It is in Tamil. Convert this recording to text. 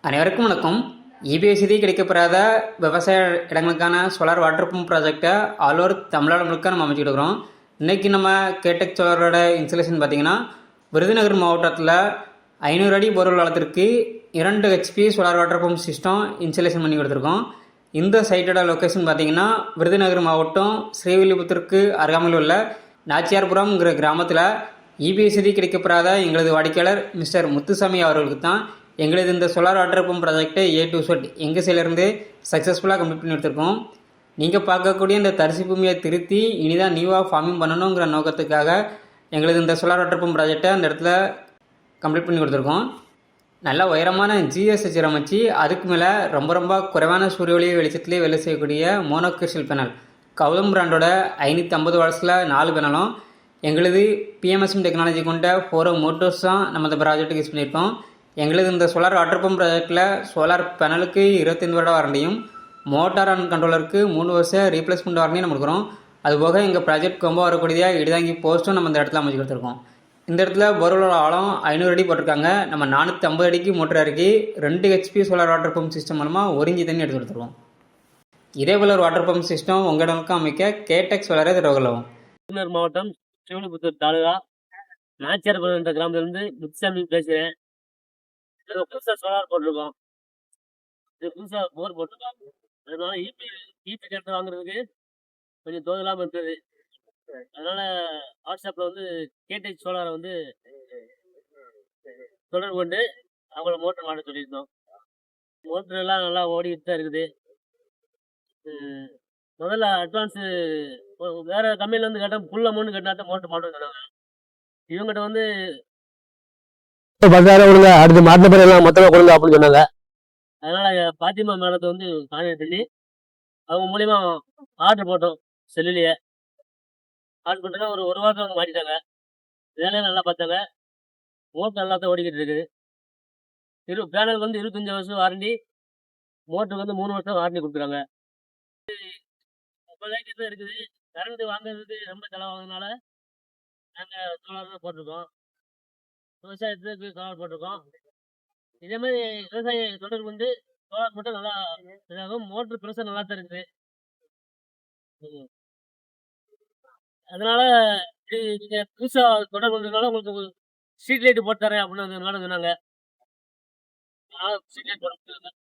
அனைவருக்கும் வணக்கம். இபிஎஸ்சி கிடைக்கப்பெறாத விவசாய இடங்களுக்கான சோலார் வாட்டர் பம்ப் ப்ராஜெக்டை ஆல் ஓவர் தமிழ்நாடு முழுக்க நம்ம அமைச்சிட்டு இருக்கிறோம். இன்றைக்கி நம்ம கேடெக் சோலாரோட இன்ஸ்டலேஷன் பார்த்திங்கன்னா விருதுநகர் மாவட்டத்தில் 500 அடி போர்வெல் வளத்திற்கு 2 HP solar water pump system installation பண்ணி கொடுத்துருக்கோம். இந்த சைட்டோட லொக்கேஷன் பார்த்திங்கன்னா விருதுநகர் மாவட்டம் ஸ்ரீவில்லிபுத்தூருக்கு அருகாமையில் உள்ள நாச்சியார்புரம்ங்கிற கிராமத்தில் இபிஎஸ்சி கிடைக்கப்பெறாத எங்களது வாடிக்கையாளர் மிஸ்டர் முத்துசாமி அவர்களுக்கு தான் எங்களது இந்த சோலார் வாட்டர் பம்ப் ப்ராஜெக்டை A to Z எங்கள் சைட்லேருந்து சக்ஸஸ்ஃபுல்லாக கம்ப்ளீட் பண்ணி எடுத்திருக்கோம். நீங்கள் பார்க்கக்கூடிய இந்த தரிசு பூமியை திருத்தி இனிதான் நியூவாக ஃபார்மிங் பண்ணணுங்கிற நோக்கத்துக்காக எங்களது இந்த சோலார் வாட்டர் பம்ப் ப்ராஜெக்டை அந்த இடத்துல கம்ப்ளீட் பண்ணி கொடுத்துருக்கோம். நல்ல உயரமான GSH அமைச்சு அதுக்கு மேலே ரொம்ப குறைவான சூரிய ஒளி வெளிச்சத்துலேயே வேலை செய்யக்கூடிய மோனோகிறிஸ்டல் பேனல் கௌதம் பிராண்டோட 550 வாட்ஸில் 4 பேனலும் எங்களது PMSM டெக்னாலஜி கொண்ட 4 மோட்டர்ஸ் தான் நம்ம இந்த ப்ராஜெக்ட்டுக்கு யூஸ் பண்ணியிருக்கோம். எங்களது இந்த சோலார் வாட்டர் பம்ப் ப்ராஜெக்டில் சோலார் பேனலுக்கு 25 வருட வாரண்டியும் மோட்டார் அண்ட் கண்ட்ரோலருக்கு 3 வருஷம் ரீப்ளேஸ்மெண்ட் வாரண்டியும் நம்ம கொடுக்குறோம். அதுபோக எங்கள் ப்ராஜெக்ட் ரொம்ப வரக்கூடிய இடிதாங்கி போஸ்ட்டும் நம்ம இந்த இடத்துல அமைச்சு கொடுத்துருக்கோம். இந்த இடத்துல போர்வெலோட ஆழம் 500 அடி போட்டிருக்காங்க. நம்ம 450 அடிக்கு மோட்டர் இறக்கி 2 HP solar water pump system மூலமாக ஒரிஞ்சி தண்ணி எடுத்து கொடுத்துருவோம். இதே போல ஒரு வாட்டர் பம்ப் சிஸ்டம் உங்கள் இடங்களுக்கு அமைக்க கேடெக் சோலாரே தரவகலவும். விருதுநகர் மாவட்டம் ஸ்ரீவில்லிபுத்தூர் தாலுகா நாச்சியார்புரம் என்ற கிராமத்திலிருந்து முத்துசாமி பேசுகிறேன். புதுசாக சோலார் போட்டிருக்கோம். இது புதுசாக போர் போட்டிருக்கோம். அதனால ஈபி கட்டணம் வாங்குறதுக்கு கொஞ்சம் தோதலாமல் இருந்தது. அதனால வாட்ஸ்அப்பில் வந்து கேடெக் சோலாரை வந்து தொடர்பு கொண்டு அவங்கள மோட்டர் வாங்க சொல்லியிருந்தோம். மோட்டர் எல்லாம் நல்லா ஓடிக்கிட்டு தான் இருக்குது. முதல்ல அட்வான்ஸு வேற கம்பெனில இருந்து கேட்டால் ஃபுல் அமௌண்ட் கட்டினா தான் மோட்டர் மாட்டோம் சொன்னாங்க. இவங்ககிட்ட வந்து 10,000 கொடுங்க, அடுத்து மாட்டின பேர் எல்லாம் மொத்தமாக கொடுங்க அப்படின்னு சொன்னாங்க. அதனால பாத்திமா மேடத்தை வந்து கான்டாக்ட் பண்ணி அவங்க மூலியமா ஆர்டர் போட்டோம். செல்லுலேயே ஆர்டர் போட்டோன்னா ஒரு வாரத்தில் வந்து மாட்டிட்டாங்க. வேலையை நல்லா பார்த்தாங்க. மோட்டர் நல்லா தான் ஓடிக்கிட்டு இருக்குது. பேனலுக்கு வந்து 25 வருஷம் வாரண்டி, மோட்டருக்கு வந்து 3 வருஷம் வாரண்டி கொடுக்குறாங்க. 30,000 தான் இருக்குது. கரண்ட் வாங்குறதுக்கு ரொம்ப செலவாகிறதுனால நாங்கள் சோலார் போட்டிருக்கோம். விவசாயத்துக்கு சோலார் போட்டிருக்கோம். இதே மாதிரி விவசாய தொடர்பு வந்து சோலார் மட்டும் நல்லா இதாகும். மோட்டர் ப்ரெஷர் நல்லா தான் இருக்குது. அதனால நீங்கள் புதுசாக தொடர்பு பண்ணுறதுனால உங்களுக்கு ஸ்ட்ரீட் லைட்டு போட்டு தரேன் அப்படின்னு சொன்னாங்க. ஸ்ட்ரீட் லைட் போட்டு